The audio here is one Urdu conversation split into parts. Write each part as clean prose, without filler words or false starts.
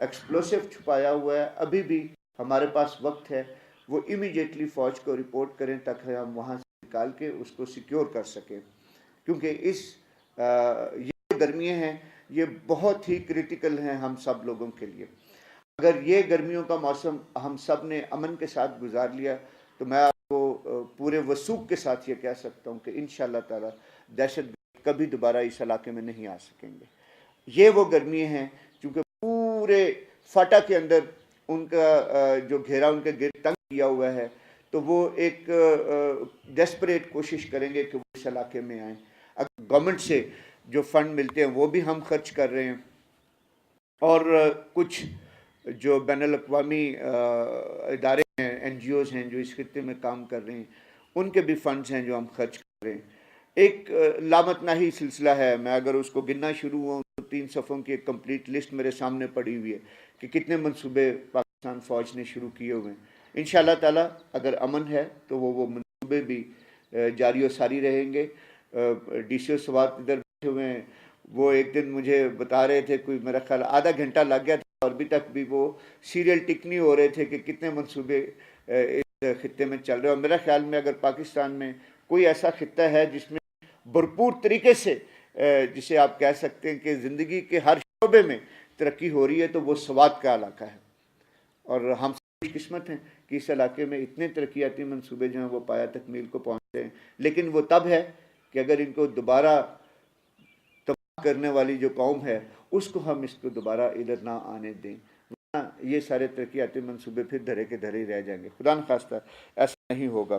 ایکسپلوسیو چھپایا ہوا ہے، ابھی بھی ہمارے پاس وقت ہے، وہ امیڈیٹلی فوج کو رپورٹ کریں تاکہ ہم وہاں سے نکال کے اس کو سیکیور کر سکیں، کیونکہ یہ گرمیاں ہیں، یہ بہت ہی کریٹیکل ہیں ہم سب لوگوں کے لیے۔ اگر یہ گرمیوں کا موسم ہم سب نے امن کے ساتھ گزار لیا تو میں آپ کو پورے وثوق کے ساتھ یہ کہہ سکتا ہوں کہ انشاءاللہ تعالی دہشت گرد کبھی دوبارہ اس علاقے میں نہیں آ سکیں گے۔ یہ وہ گرمیاں ہیں چونکہ پورے فاٹا کے اندر ان کا جو گھیرا ان کے گرد تنگ کیا ہوا ہے، تو وہ ایک ڈیسپریٹ کوشش کریں گے کہ وہ اس علاقے میں آئیں۔ اگر گورنمنٹ سے جو فنڈ ملتے ہیں وہ بھی ہم خرچ کر رہے ہیں، اور کچھ جو بین الاقوامی ادارے ہیں، این جی اوز ہیں جو اس خطے میں کام کر رہے ہیں، ان کے بھی فنڈز ہیں جو ہم خرچ کر رہے ہیں۔ ایک لامتناہی سلسلہ ہے، میں اگر اس کو گننا شروع ہوں تو 3 صفحوں کی ایک کمپلیٹ لسٹ میرے سامنے پڑی ہوئی ہے کہ کتنے منصوبے پاکستان فوج نے شروع کیے ہوئے ہیں۔ انشاءاللہ تعالی اگر امن ہے تو وہ منصوبے بھی جاری و ساری رہیں گے۔ ڈی سی او سوات ادھر بیٹھے ہوئے ہیں، وہ ایک دن مجھے بتا رہے تھے، کوئی میرا خیال آدھا گھنٹہ لگ گیا تھا اور ابھی تک بھی وہ سیریل ٹک نہیں ہو رہے تھے کہ کتنے منصوبے اس خطے میں چل رہے ہیں۔ اور میرا خیال میں اگر پاکستان میں کوئی ایسا خطہ ہے جس میں بھرپور طریقے سے جسے آپ کہہ سکتے ہیں کہ زندگی کے ہر شعبے میں ترقی ہو رہی ہے تو وہ سوات کا علاقہ ہے، اور ہم خوش قسمت ہیں کہ اس علاقے میں اتنے ترقیاتی منصوبے جو ہیں وہ پایہ تکمیل کو پہنچتے ہیں، لیکن وہ تب ہے کہ اگر ان کو دوبارہ تباہ کرنے والی جو قوم ہے اس کو ہم اس کو دوبارہ ادھر نہ آنے دیں، یہ سارے ترقیاتی منصوبے پھر دھرے کے دھرے ہی رہ جائیں گے۔ خدا نخواستہ ایسا نہیں ہوگا۔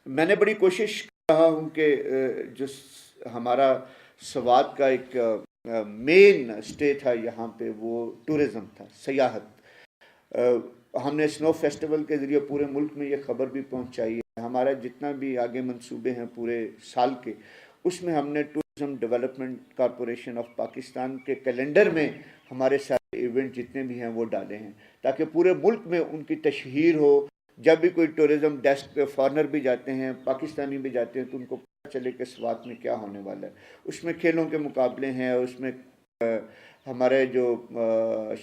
میں نے بڑی کوشش کر رہا ہوں کہ جو ہمارا سوات کا ایک مین اسٹے تھا یہاں پہ وہ ٹورزم تھا، سیاحت۔ ہم نے سنو فیسٹیول کے ذریعے پورے ملک میں یہ خبر بھی پہنچائی ہے۔ ہمارا جتنا بھی آگے منصوبے ہیں پورے سال کے، اس میں ہم نے tourism development corporation of Pakistan کے کیلنڈر میں ہمارے سارے ایونٹ جتنے بھی ہیں وہ ڈالے ہیں تاکہ پورے ملک میں ان کی تشہیر ہو۔ جب بھی کوئی ٹورزم ڈیسک پہ فارنر بھی جاتے ہیں، پاکستانی بھی جاتے ہیں، تو ان کو پتہ چلے کہ سوات میں کیا ہونے والا ہے۔ اس میں کھیلوں کے مقابلے ہیں، اس میں ہمارے جو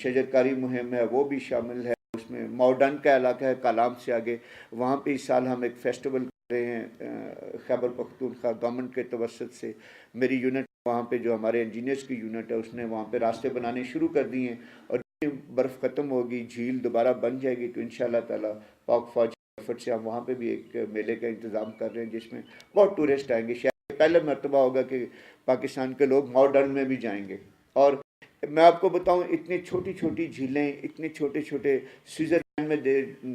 شجرکاری مہم ہے وہ بھی شامل ہے، اس میں ماؤڈن کا علاقہ ہے کالام سے آگے، وہاں پہ اس سال ہم ایک فیسٹیول کر رہے ہیں خیبر پختونخوا گورنمنٹ کے توسط سے۔ میری یونٹ وہاں پہ جو ہمارے انجینئرس کی یونٹ ہے اس نے وہاں پہ راستے بنانے شروع کر دیے ہیں، اور برف ختم ہوگی، جھیل دوبارہ بن جائے گی تو انشاءاللہ تعالی پاک فوج کی ایفرٹ سے ہم وہاں پہ بھی ایک میلے کا انتظام کر رہے ہیں جس میں بہت ٹورسٹ آئیں گے۔ شاید پہلے مرتبہ ہوگا کہ پاکستان کے لوگ ماؤڈن میں بھی جائیں گے۔ اور میں آپ کو بتاؤں، اتنی چھوٹی چھوٹی جھیلیں، اتنے چھوٹے چھوٹے سوئٹزرلینڈ میں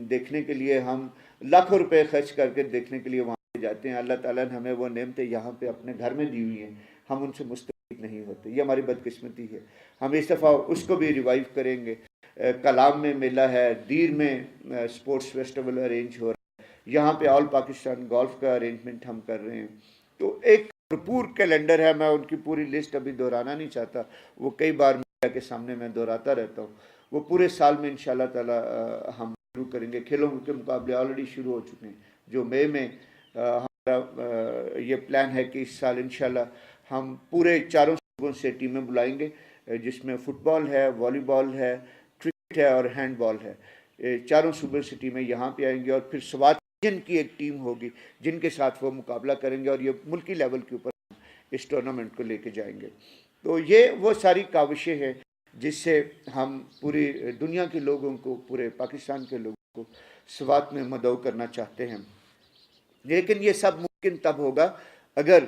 دیکھنے کے لیے ہم لاکھوں روپے خرچ کر کے دیکھنے کے لیے وہاں پہ جاتے ہیں۔ اللہ تعالیٰ نے ہمیں وہ نعمتیں یہاں پہ اپنے گھر میں دی ہوئی ہیں، ہم ان سے مستفید نہیں ہوتے، یہ ہماری بدقسمتی ہے۔ ہم اس دفعہ اس کو بھی ریوائیو کریں گے۔ کلام میں میلہ ہے، دیر میں سپورٹس فیسٹیول ارینج ہو رہا ہے، یہاں پہ آل پاکستان گولف کا ارینجمنٹ ہم کر رہے ہیں۔ تو ایک بھرپور کیلنڈر ہے، میں ان کی پوری لسٹ ابھی دہرانا نہیں چاہتا، وہ کئی بار میڈیا کے سامنے میں دہراتا رہتا ہوں۔ وہ پورے سال میں انشاءاللہ تعالی ہم شروع کریں گے۔ کھیلوں کے مقابلے آلریڈی شروع ہو چکے ہیں، جو مئی میں ہمارا یہ پلان ہے کہ اس سال انشاءاللہ ہم پورے 4 صوبوں سے ٹیمیں بلائیں گے، جس میں فٹ بال ہے، والی بال ہے، کرکٹ ہے اور ہینڈ بال ہے۔ 4 صوبوں سے ٹیمیں یہاں پہ آئیں گی، اور پھر سوات جن کی ایک ٹیم ہوگی جن کے ساتھ وہ مقابلہ کریں گے، اور یہ ملکی لیول کے اوپر اس ٹورنامنٹ کو لے کے جائیں گے۔ تو یہ وہ ساری کاوشیں ہیں جس سے ہم پوری دنیا کے لوگوں کو، پورے پاکستان کے لوگوں کو سوات میں مدعو کرنا چاہتے ہیں۔ لیکن یہ سب ممکن تب ہوگا اگر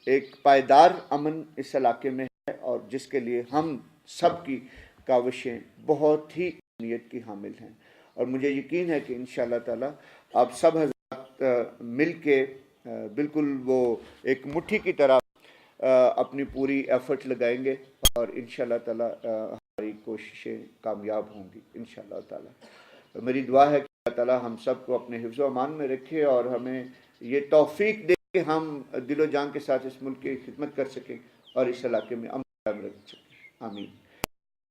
ایک پائیدار امن اس علاقے میں ہے، اور جس کے لیے ہم سب کی کاوشیں بہت ہی اہمیت کی حامل ہیں۔ اور مجھے یقین ہے کہ انشاءاللہ تعالی آپ سب حضرات مل کے بالکل وہ ایک مٹھی کی طرح اپنی پوری ایفرٹ لگائیں گے، اور انشاءاللہ تعالی ہماری کوششیں کامیاب ہوں گی انشاءاللہ تعالی۔ میری دعا ہے کہ اللہ تعالی ہم سب کو اپنے حفظ و امان میں رکھے، اور ہمیں یہ توفیق دے کہ ہم دل و جان کے ساتھ اس ملک کی خدمت کر سکیں اور اس علاقے میں امن رکھ سکیں۔ آمین۔